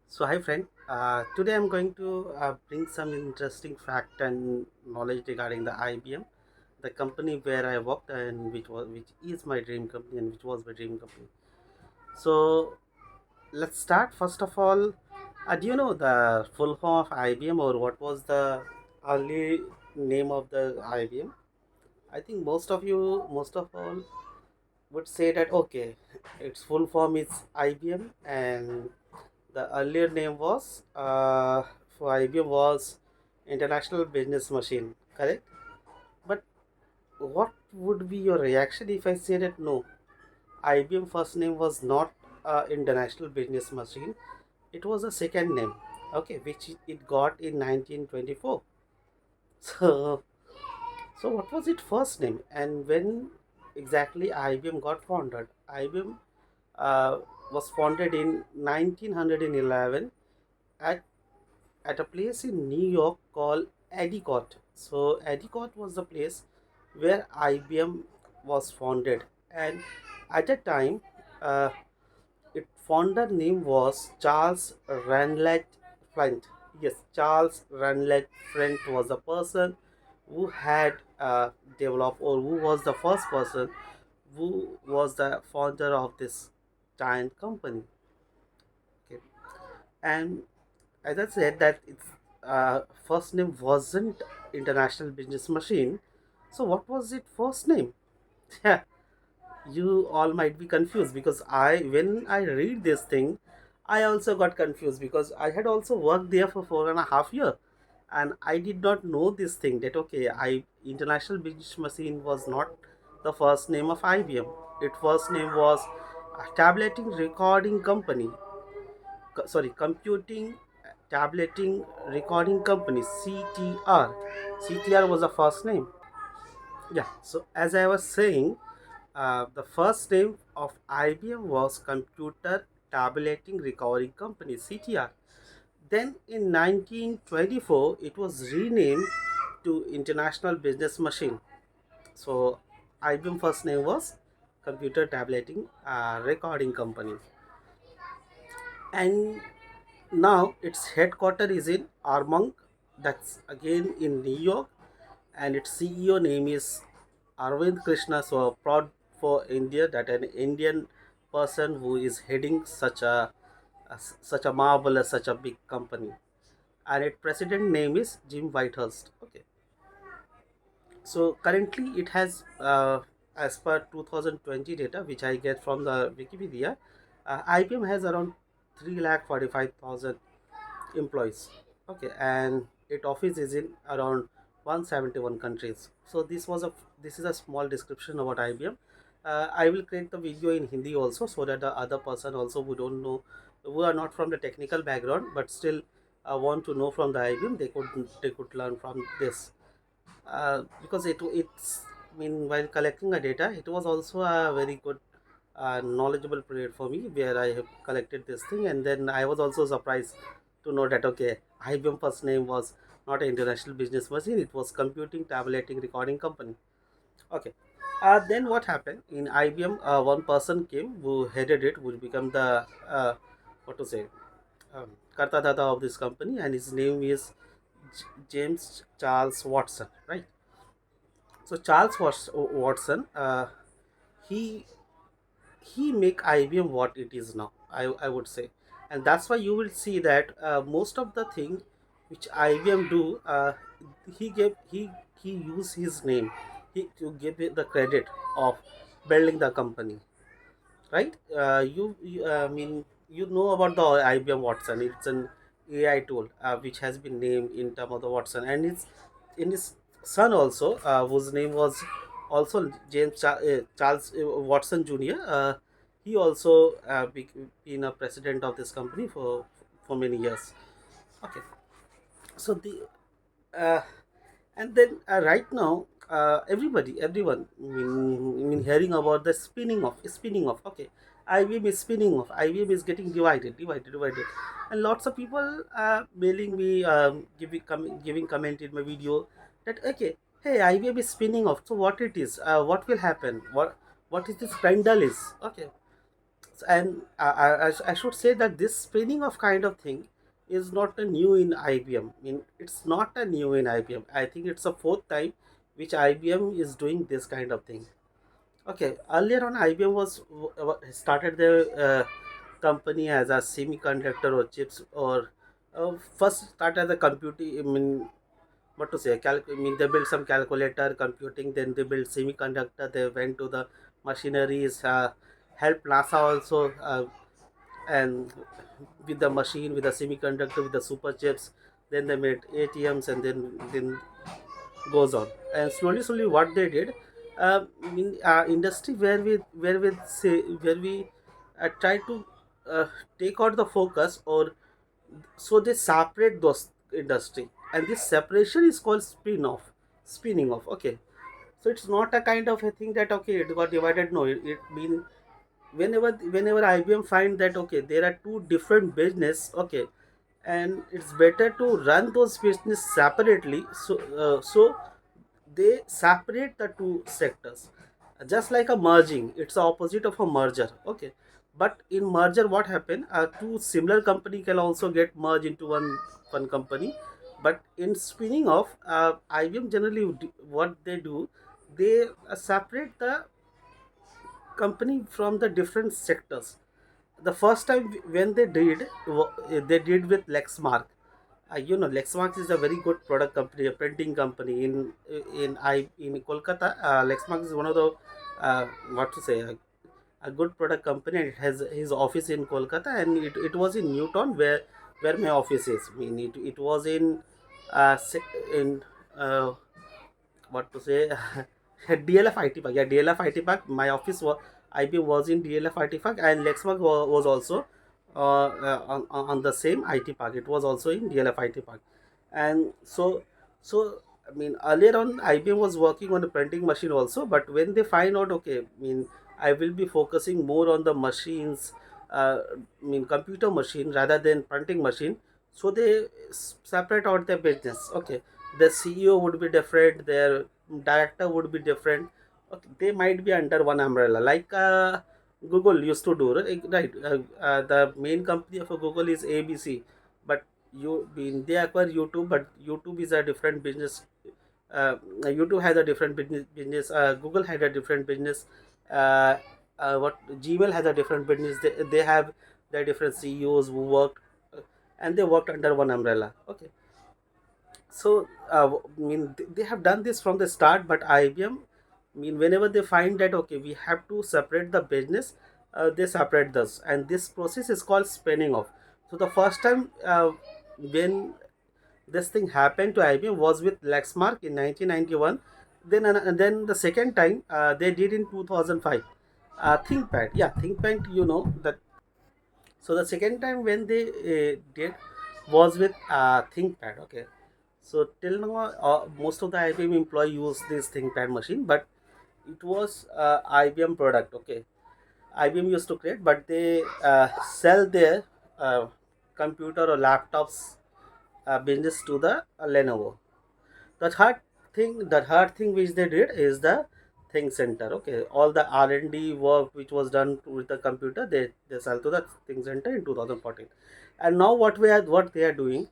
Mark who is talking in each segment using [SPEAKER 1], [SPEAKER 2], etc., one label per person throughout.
[SPEAKER 1] So, hi friend. Today I'm going to bring some interesting fact and knowledge regarding the IBM, the company where I worked and which is my dream company and which was my dream company. So, let's start. First of all, do you know the full form of IBM or what was the early name of the IBM? I think most of all, would say that okay, its full form is IBM and the earlier name was for IBM was International Business Machine, correct? But what would be your reaction if I say that no, IBM first name was not International Business Machine, it was a second name, okay, which it got in 1924. So, so what was its first name and when exactly IBM got founded? IBM uh, was founded in 1911 at at a place in New York called Endicott. So Endicott was the place where IBM was founded, and at that time, uh, its founder name was Charles Ranlett Flint. Yes, Charles Ranlett Flint was the person who had developed, or who was the first person who was the founder of this giant company. Okay, and as I said that its first name wasn't International Business Machine. So what was its first name? Yeah, you all might be confused because when I read this thing, I also got confused because I had also worked there for 4.5 years, and I did not know this thing that okay, I International Business Machine was not the first name of IBM. Its first name was Tableting Recording Company, Computing Tableting Recording Company, CTR was the first name. Yeah, so as I was saying, the first name of IBM was Computer Tabulating Recording Company, CTR. Then in 1924 it was renamed to International Business Machine. So IBM first name was Computer Tabulating Recording Company, and now its headquarter is in Armonk, that's again in New York, and its CEO name is Arvind Krishna. So proud for India that an Indian person who is heading such a marvelous, such a big company. And its president name is Jim Whitehurst. Okay, so currently it has, as per 2020 data, which I get from the Wikipedia, IBM has around 3,45,000 employees. Okay, and its office is in around 171 countries. So this is a small description about IBM. I will create the video in Hindi also, so that the other person also who don't know, who are not from the technical background but still want to know from the IBM, they could learn from this, because it's, I mean, while collecting the data, it was also a very good knowledgeable period for me where I have collected this thing, and then I was also surprised to know that okay, IBM first name was not an International Business Machine, it was Computing Tabulating Recording Company. Okay, then what happened in IBM? One person came who headed it, who become the what to say, Karta Dada of this company, and his name is James Charles Watson, right? So Watson, he he make IBM what it is now. I would say, and that's why you will see that most of the thing which IBM do, he use his name, to give it the credit of building the company, right? I mean, you know about the IBM Watson. It's an AI tool which has been named in term of the Watson, and it's in his son also, whose name was also Charles Watson Jr. He also been a president of this company for many years. Okay, so the uh, and then right now, everyone, I mean hearing about the spinning off. Okay, IBM is spinning off, IBM is getting divided, and lots of people mailing me, giving comment in my video that okay, hey, IBM is spinning off, so what it is, what will happen, what is this scandal is. Okay, And I should say that this spinning of kind of thing is not a new in IBM. I mean, it's not a new in IBM. I think it's the fourth time which IBM is doing this kind of thing. Okay, earlier on, IBM was started their company as a semiconductor or chips, or first start as a computing. I mean, what to say? I mean, they built some calculator computing. Then they built semiconductor. They went to the machineries. Helped NASA also, and with the machine, with the semiconductor, with the super chips. Then they made ATMs, and then goes on. And slowly what they did, in industry where we try to take out the focus, or so they separate those industry, and this separation is called spinning off. Okay, so it's not a kind of a thing that okay it got divided. No, it mean whenever IBM find that okay there are two different business. Okay, and it's better to run those business separately, so they separate the two sectors, just like a merging. It's the opposite of a merger. Okay, but in merger what happen, two similar company can also get merged into one company. But in spinning off, IBM generally what they do, they separate the company from the different sectors. The first time when they did, they did with Lexmark. Lexmark is a very good product company, a printing company in Kolkata. Lexmark is one of the what to say, a good product company, and it has his office in Kolkata, and it was in Newton where my office is. I mean, it was in in what to say, DLF IT Park. Yeah, DLF IT Park. My office was IB was in DLF IT Park, and Lexmark was also on the same IT Park. It was also in DLF IT Park, and so I mean earlier on IBM was working on the printing machine also, but when they find out okay, I mean I will be focusing more on the machines, I mean computer machine rather than printing machine, so they separate out their business. Okay, the CEO would be different, their director would be different. Okay, they might be under one umbrella, like Google used to do, right? The main company of Google is ABC, but they acquire YouTube, but YouTube is a different business. YouTube has a different business. Google had a different business. Uh, what Gmail has a different business. They have their different CEOs who worked, and they worked under one umbrella. Okay, so I mean they have done this from the start, but IBM, I mean whenever they find that okay we have to separate the business, they separate this, and this process is called spinning off. So the first time when this thing happened to IBM was with Lexmark in 1991. Then the second time they did in 2005. ThinkPad, yeah, ThinkPad, that. So the second time when they did was with ThinkPad. Okay, so till now, most of the IBM employee use this ThinkPad machine, but it was IBM product. Okay, IBM used to create, but they sell their computer or laptops business to the Lenovo. The third thing which they did is the Think Center. Okay, all the R&D work which was done with the computer, they sell to the Think Center in 2014. And now what they are doing,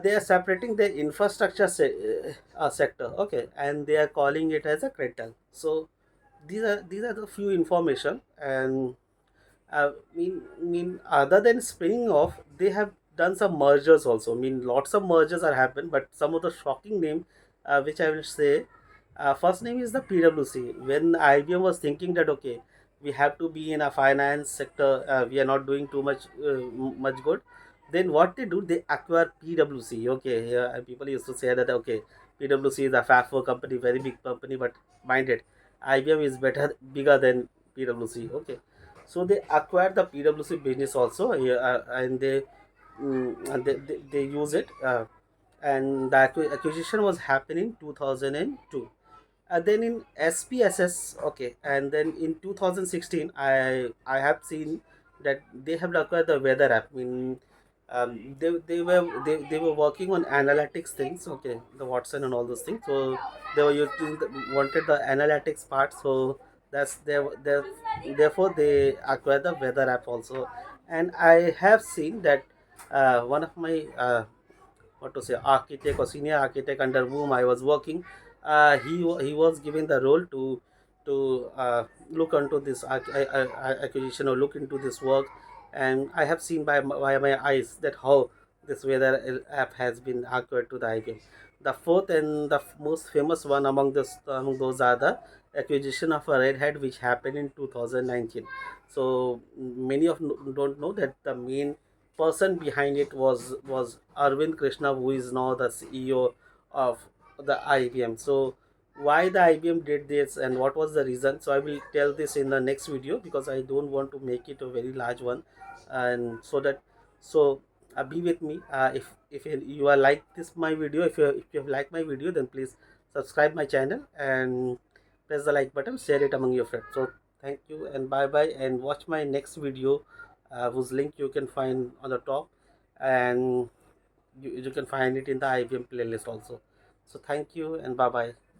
[SPEAKER 1] they are separating the infrastructure sector. Okay, and they are calling it as a Cretel. So these are the few information. And I mean, other than spinning off, they have done some mergers also. I mean, lots of mergers are happened, but some of the shocking name, which I will say, first name is the PwC. When IBM was thinking that okay, we have to be in a finance sector, we are not doing too much good. Then what they do, they acquire PwC. Okay, yeah, and people used to say that okay, PwC is a Fab Four company, very big company, but mind it, IBM is bigger than PwC. Okay, so they acquired the PwC business also, yeah, and they use it, and the acquisition was happening 2002. Then in SPSS, okay, and then in 2016, I have seen that they have acquired the weather app. I mean, they were working on analytics things, okay, the Watson and all those things. So they were wanted the analytics part, so That's therefore they acquire the weather app also. And I have seen that one of my what to say, architect or senior architect under whom I was working, he was given the role to look into this acquisition or look into this work. And I have seen by my eyes that how this weather app has been acquired to the IBM. The fourth and the most famous one among those are the acquisition of a Red Hat, which happened in 2019. So many of don't know that the main person behind it was Arvind Krishna, who is now the CEO of the IBM. So why the IBM did this and what was the reason? So I will tell this in the next video, because I don't want to make it a very large one, and so be with me. If you are like this my video, if you have liked my video, then please subscribe my channel and press the like button, share it among your friends. So thank you and bye bye, and watch my next video, whose link you can find on the top, and you can find it in the IBM playlist also. So thank you and bye bye.